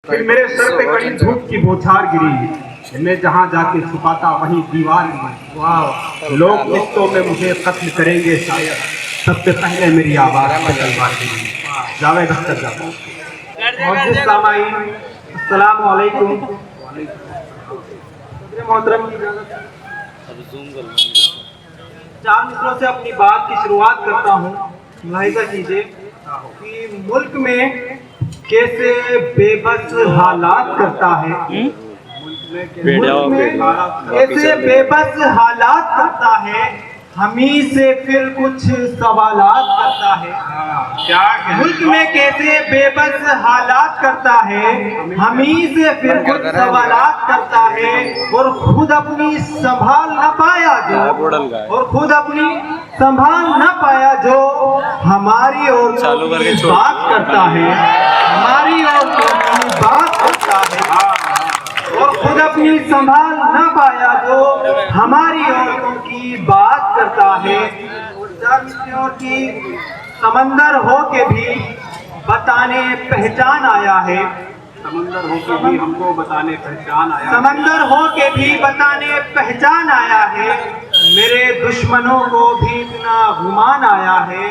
फिर मेरे सर पे कड़ी धूप की बौछार गिरी। मैं जहाँ जाके छुपाता वहीं दीवार गिरी। वाह, लोग किस्तों में मुझे कत्ल करेंगे शायद, सबसे पहले मेरी आवाज़ पे तलवार गिरी। जावेद अख्तर साहब। सामाईन, अस्सलाम वालेकुम। मोहतरम की इजाज़त, चार मिसरों से अपनी बात की शुरुआत करता हूँ। मुलाहिज़ा कीजिए कि मुल्क में कैसे बेबस हालात करता है, मुल्क में कैसे बेबस हालात करता है, हमी से फिर कुछ सवालात करता है। मुल्क में कैसे बेबस हालात करता है, हमी से फिर कुछ सवालात करता है, और खुद अपनी संभाल न पाया जो हमारी और बात करता है, हमारी और बात करता है, और खुद अपनी संभाल न पाया जो हमारी औरतों की बात करता है। की समंदर हो के भी बताने पहचान आया है, समंदर हो के भी हमको बताने पहचान आया, समंदर हो के भी बताने पहचान आया है। मेरे दुश्मनों को भी इतना गुमान आया है,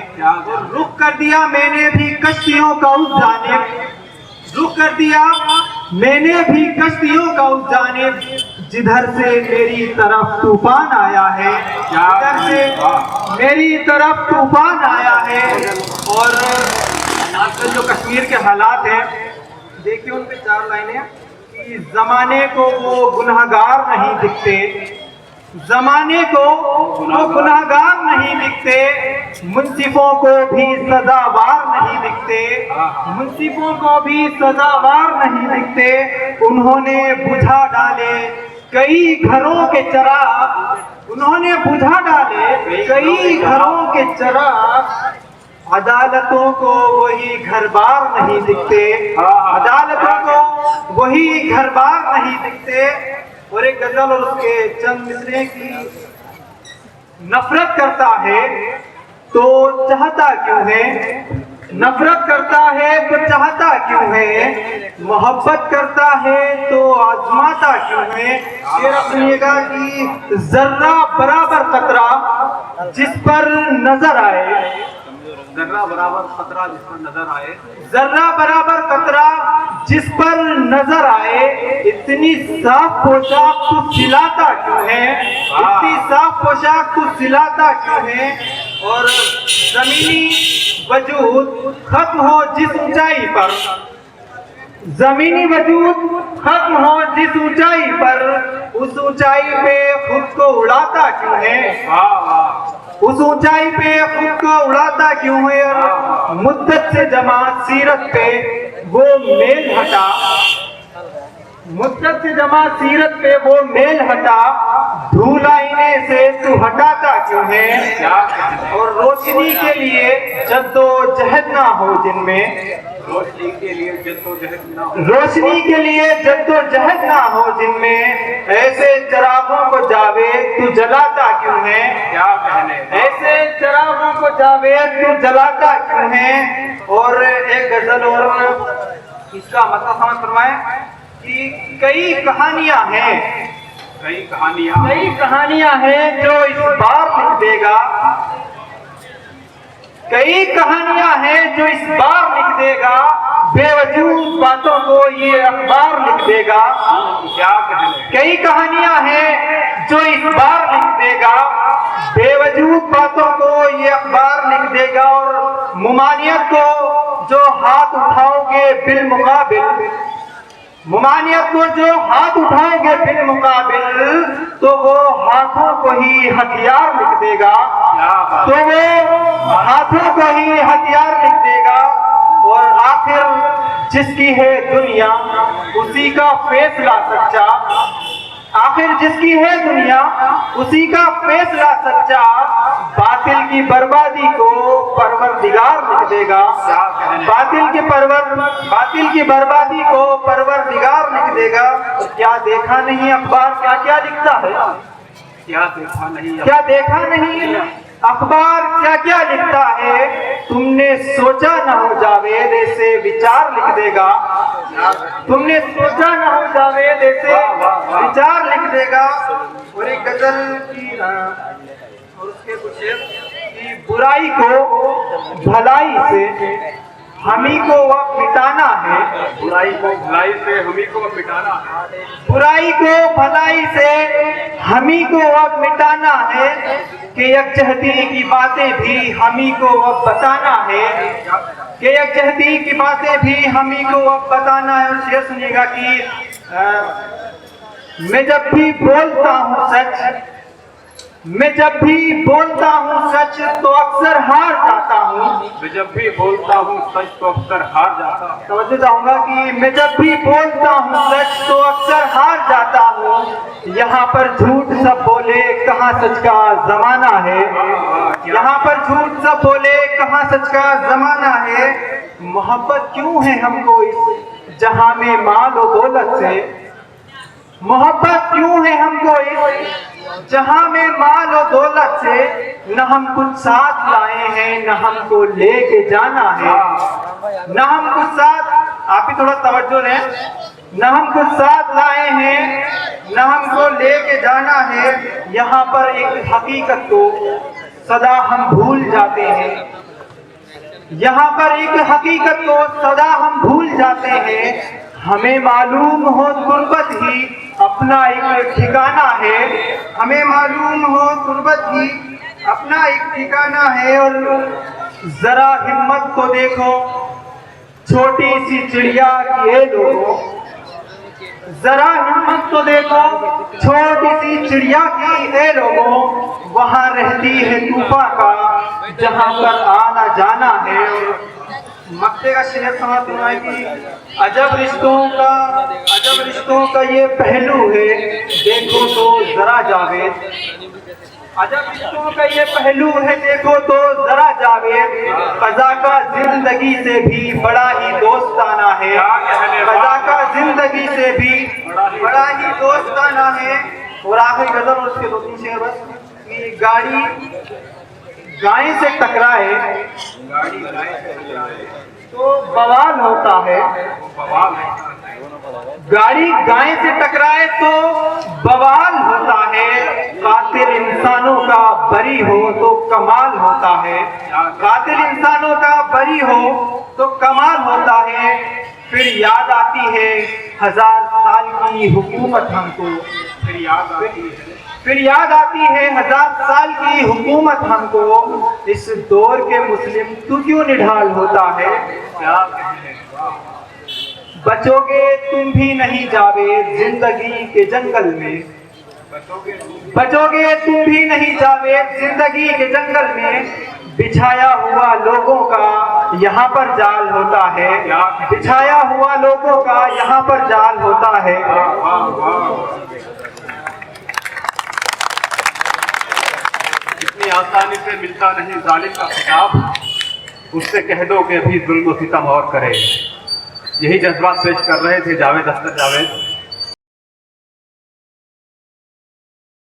रुख कर दिया मैंने भी कश्तियों का उस जानिब, रुख कर दिया मैंने भी कश्तियों का उस जानिब, जिधर से मेरी तरफ तूफान आया है, जिधर से मेरी तरफ तूफान आया है। और आजकल जो कश्मीर के हालात हैं, देखिए उन पे चार लाइनें कि जमाने को वो गुनहगार नहीं दिखते, जमाने को वो गुनहगार नहीं दिखते, मुंसिफों को भी सजावार नहीं दिखते, मुंसिफों को भी सजावार नहीं दिखते। उन्होंने बुझा डाले कई घरों के चिराग, उन्होंने बुझा डाले कई घरों के चिराग, अदालतों को वही घर बार नहीं दिखते, अदालतों को वही घर बार नहीं दिखते। और एक गजल और उसके चंद मिसरे की, नफरत करता है तो चाहता क्यों है, नफरत करता है तो चाहता क्यों है, मोहब्बत करता है तो आजमाता क्यों है। शेर सुनिएगा कि जर्रा बराबर खतरा जिस पर नजर आए, जर्रा बराबर खतरा जिस पर नजर आए, जर्रा बराबर खतरा जिस पर नजर आए, इतनी साफ पोशाक तू सिलाता क्यों है, इतनी साफ पोशाक तू सिलाता क्यों है। और जमीनी वजूद खत्म हो जिस ऊंचाई पर, जमीनी वजूद खत्म हो जिस ऊंचाई पर, उस ऊंचाई पे खुद को उड़ाता क्यों है, उस ऊंचाई पे खुद को उड़ाता क्यों है। और मुद्दत से जमा सीरत पे वो मेल हटा, मुद्दत से जमा सीरत पे वो मेल हटा, धूल आईने से तू हटाता क्यों है। और रोशनी के लिए जद्दोजहद ना हो जिनमें, रोशनी के लिए जद्दोजहद ना हो, रोशनी के लिए जद्दोजहद ना हो जिनमें, ऐसे चिरागों को जावेद तू जलाता क्यों है, क्या कहने, ऐसे चिरागों को जावेद तू जलाता क्यों है। और एक गजल और इसका मतलब समझ फरमाए कि कई कहानियां हैं, कई कहानियां हैं जो इस बार लिख देगा, कई कहानियां हैं जो इस बार लिख देगा, बेवजूद बातों को ये अखबार लिख देगा, क्या कहने, कई कहानियां हैं जो इस बार लिख देगा, बेवजूद बातों को ये अखबार लिख देगा। और मुमानियत को जो हाथ उठाओगे बिल मुकाबिल, मुमानियत को जो हाथ उठाओगे बिल मुकाबिल, तो वो हाथों को ही हथियार लिख देगा, तो वो हाथों को ही हथियार लिख देगा। और आखिर जिसकी है दुनिया उसी का फैसला सच्चा, आखिर जिसकी है दुनिया उसी का फैसला सच्चा, बातिल की बर्बादी को परवरदिगार लिख देगा, बातिल की बर्बादी को परवरदिगार लिख देगा। तो क्या देखा नहीं अखबार क्या क्या लिखता है, क्या देखा नहीं अखबार क्या क्या लिखता है। तुमने सोचा ना हो जावेद ऐसे विचार लिख देगा, तुमने सोचा न हो जावेद ऐसे विचार लिख देगा। और एक गजल की और उसके कुछ कि बुराई को भलाई से हमी को अब मिटाना है। बुराई को भलाई से हमी को अब मिटाना है। बुराई को भलाई से हमी को अब मिटाना है कि यकजहती की बातें भी हमी को अब बताना है। कि यकजहती की बातें भी हमी को अब बताना है। और शेर सुनिएगा कि मैं जब भी बोलता हूँ सच, मैं जब भी बोलता हूँ सच तो अक्सर हार जाता हूँ। मैं जब भी बोलता हूँ सच तो अक्सर हार जाता हूँ। समझ चाहूंगा कि मैं जब भी बोलता हूँ सच तो अक्सर हार जाता हूँ। यहाँ पर झूठ सब बोले कहाँ सच का जमाना है। यहाँ पर झूठ सब बोले कहाँ सच का जमाना है। मोहब्बत क्यों है हमको इस जहां में माल और दौलत से। मोहब्बत क्यों है हमको इस जहां में माल और दौलत से। न हम कुछ साथ लाए हैं न हमको लेके जाना है। न हम कुछ साथ, आप ही थोड़ा तवज्जो दें, न हम कुछ साथ लाए हैं न हमको लेके जाना है। यहाँ पर एक हकीकत को सदा हम भूल जाते हैं। यहाँ पर एक हकीकत को सदा हम भूल जाते हैं। हमें मालूम हो गुर्बत ही अपना एक ठिकाना है। हमें मालूम हो गुर्बत ही अपना एक ठिकाना है। और जरा हिम्मत को देखो छोटी सी चिड़िया की ये लोगों, जरा हिम्मत तो देखो छोटी सी चिड़िया की ए लोगों। वहां रहती है तूफा का जहां पर आना जाना है। और मक्ते का शेर सुना है कि अजब रिश्तों का ये पहलू है देखो तो जरा जावेद। अजब रिश्तों का ये पहलू है देखो तो जरा जावेद। कज़ा का जिंदगी से भी बड़ा ही दोस्ताना है। कज़ा का जिंदगी से भी बड़ा ही दोस्ताना है। और आखिरी गजल और उसके 2-3 शेर बस कि गाड़ी गाय से टकराए तो बवाल होता है। गाड़ी गाय से टकराए तो बवाल होता है। कातिल इंसानों का बरी हो तो कमाल होता है। कातिल इंसानों का बरी हो तो कमाल होता है। फिर याद आती है 1000 साल की हुकूमत हमको। फिर याद आती है 1000 साल की हुकूमत हमको। इस दौर के मुस्लिम तू क्यों निढाल होता है। बचोगे तुम भी नहीं जावेद जिंदगी के जंगल में। बचोगे तुम भी नहीं जावेद जिंदगी के जंगल में। बिछाया हुआ लोगों का यहाँ पर जाल होता है। बिछाया हुआ लोगों का यहाँ पर जाल होता है। इतनी आसानी से मिलता नहीं जालिम का खिताब। उससे कह दो कि अभी जुल्म सितम और करे। यही जज्बात पेश कर रहे थे जावेद अख्तर जावेद।